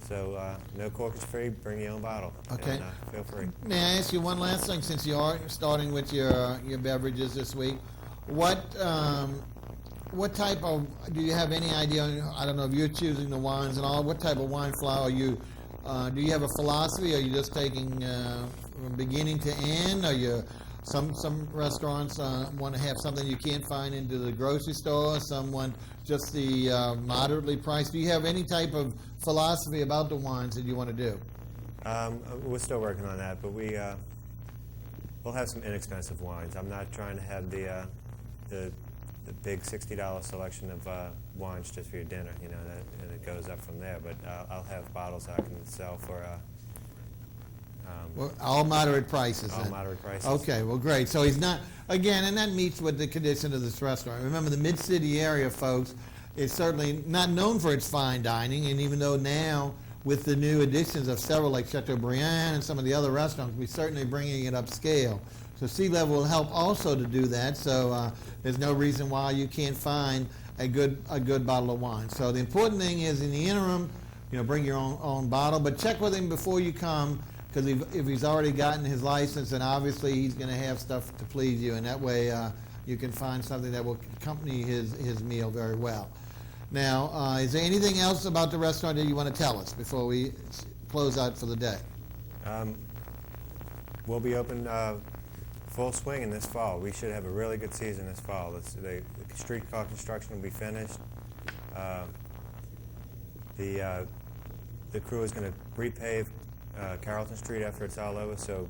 So no corkage fee, bring your own bottle. Okay. And, feel free. May I ask you one last thing, since you are starting with your beverages this week? What type of, do you have any idea, I don't know if you're choosing the wines and all, what type of wine flower do you have a philosophy? Are you just taking from beginning to end? Are you, some restaurants want to have something you can't find into the grocery store, some want just the moderately priced. Do you have any type of philosophy about the wines that you want to do? We're still working on that, but we'll have some inexpensive wines. I'm not trying to have the big $60 selection of wines just for your dinner, and it goes up from there. But I'll have bottles that I can sell for Well, all moderate prices. all then. moderate prices. Okay, well, great. So he's not, again, and that meets with the condition of this restaurant. Remember, the Mid-City area, folks, is certainly not known for its fine dining, and even though now, with the new additions of several like Chateaubriand and some of the other restaurants, we're certainly bringing it upscale. So SEIDL will help also to do that, so there's no reason why you can't find a good bottle of wine. So the important thing is, in the interim, bring your own bottle, but check with him before you come, because if he's already gotten his license, then obviously he's going to have stuff to please you, and that way you can find something that will accompany his meal very well. Now, is there anything else about the restaurant that you want to tell us before we close out for the day? We'll be open full swing in this fall. We should have a really good season this fall. The streetcar construction will be finished. The crew is going to repave Carrollton Street after it's all over, so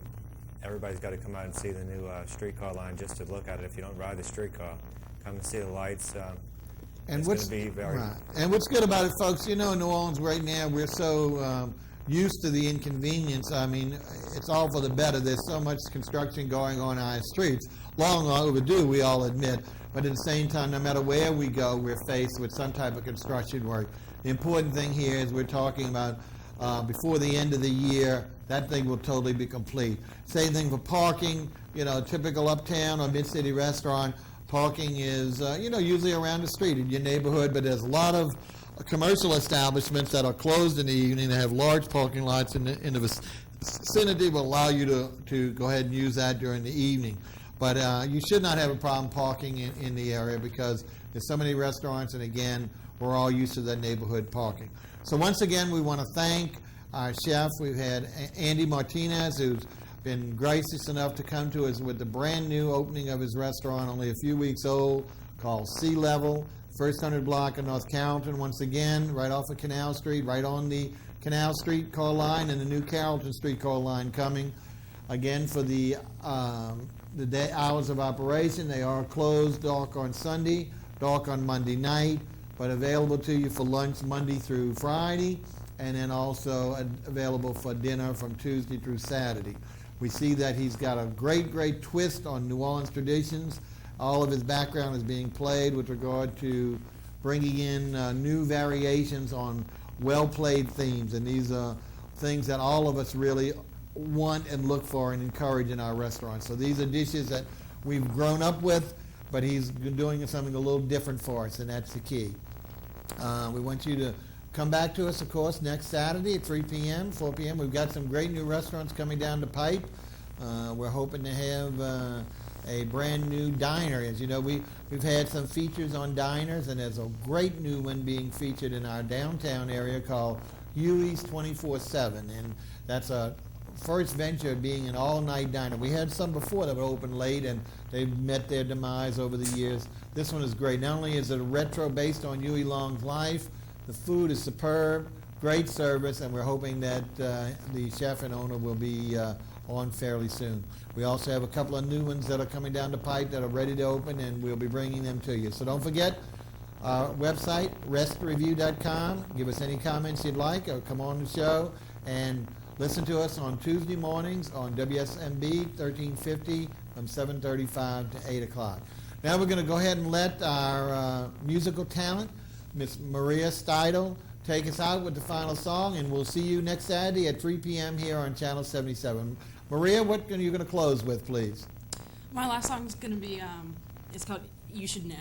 everybody's got to come out and see the new streetcar line just to look at it. If you don't ride the streetcar, come and see the lights. And it's going to be very... Right. And what's good about it, folks, in New Orleans right now, we're so used to the inconvenience. I mean, it's all for the better. There's so much construction going on our streets. Long overdue, we all admit. But at the same time, no matter where we go, we're faced with some type of construction work. The important thing here is we're talking about before the end of the year, that thing will totally be complete. Same thing for parking. Typical uptown or mid-city restaurant, parking is, usually around the street in your neighborhood, but there's a lot of commercial establishments that are closed in the evening. They have large parking lots in the vicinity, will allow you to go ahead and use that during the evening. But you should not have a problem parking in the area, because there's so many restaurants, and again, we're all used to that neighborhood parking. So once again, we want to thank our chef. We've had Andy Martinez, who's been gracious enough to come to us with the brand new opening of his restaurant, only a few weeks old, called SEIDL, First 100 block of North Carrollton. Once again, right off of Canal Street, right on the Canal Street car line, and the new Carrollton Street car line coming. Again, for the day hours of operation, they are closed dark on Sunday, dark on Monday night, but available to you for lunch Monday through Friday, and then also available for dinner from Tuesday through Saturday. We see that he's got a great twist on New Orleans traditions. All of his background is being played with regard to bringing in new variations on well-played themes, and these are things that all of us really want and look for and encourage in our restaurants. So these are dishes that we've grown up with, but he's doing something a little different for us, and that's the key. We want you to come back to us, of course, next Saturday at 3 p.m., 4 p.m. We've got some great new restaurants coming down the pipe. We're hoping to have a brand new diner. As you know, we've had some features on diners, and there's a great new one being featured in our downtown area called Huey's 24/7, and that's a first venture being an all-night diner. We had some before that would open late, and they've met their demise over the years. This one is great. Not only is it a retro based on Huey Long's life, the food is superb, great service, and we're hoping that the chef and owner will be on fairly soon. We also have a couple of new ones that are coming down the pipe that are ready to open, and we'll be bringing them to you. So don't forget our website, restrevue.com. Give us any comments you'd like, or come on the show and listen to us on Tuesday mornings on WSMB 1350 from 7:35 to 8 o'clock. Now we're going to go ahead and let our musical talent, Miss Maria SEIDL, take us out with the final song, and we'll see you next Saturday at 3 p.m. here on Channel 77. Maria, what are you going to close with, please? My last song is going to be, it's called You Should Know.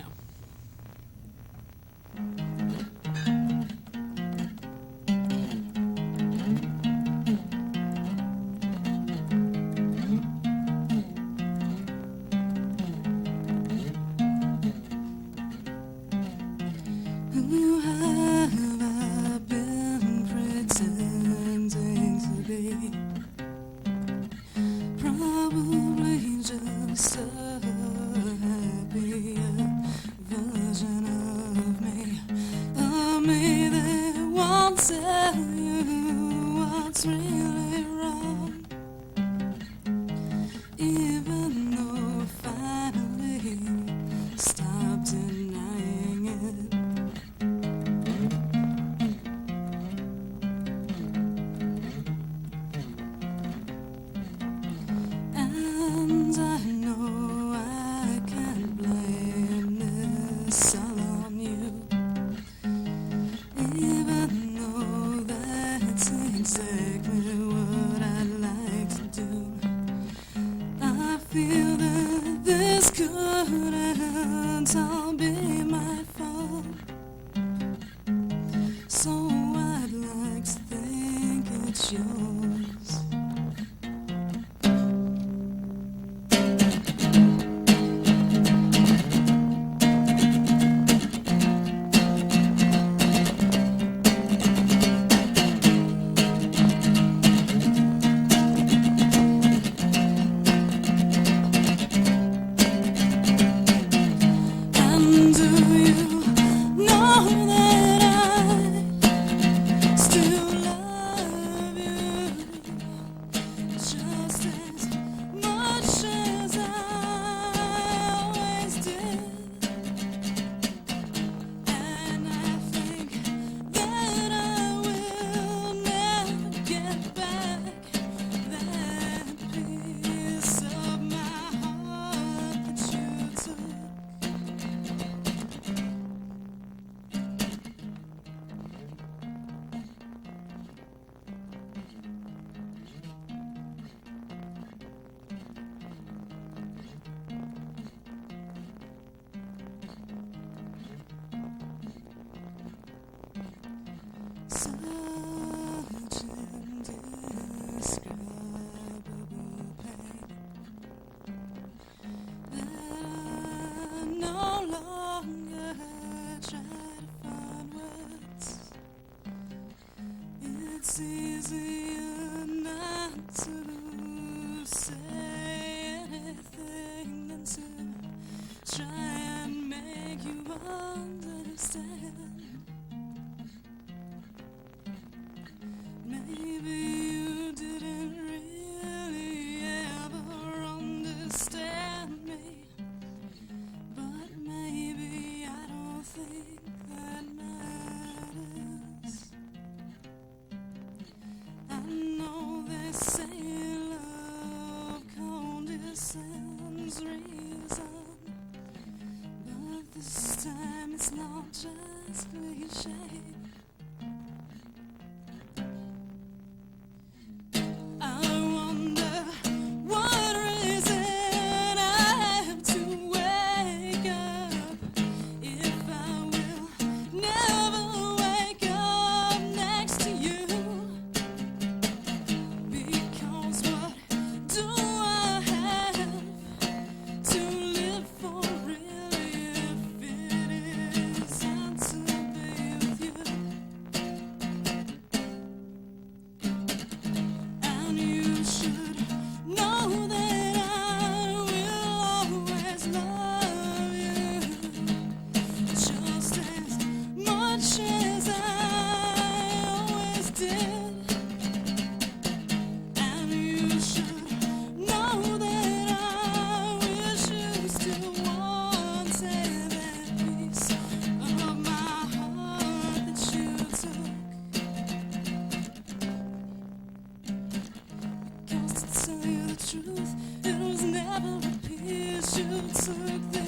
Who have I been pretending to be? Probably just a happier version of me. A me that won't tell you what's really wrong, even though I finally stopped denying it. And I know I can't blame this all on you, even though that's exactly what I'd like to do. I feel that this couldn't all be my fault, so I'd like to think it's yours. And do you know that I still love you just as much as I always did? And I think that I will never get back that piece of my heart that you took. Such indescribable pain that I no longer try to find words. It's easier not to say anything than to try and make you understand. Maybe you didn't really ever understand me, but maybe I don't think that matters. I know they say love sounds reason, but this time it's not just cliche. I wonder what reason I have to wake up if I will never wake up next to you. Because what do I have to live for really if it isn't to be with you? And you should know that I will always love you just as much as I always did. And you should know that I wish you still wanted that piece of my heart that you took. Because to tell you the truth, it was never a piece you took.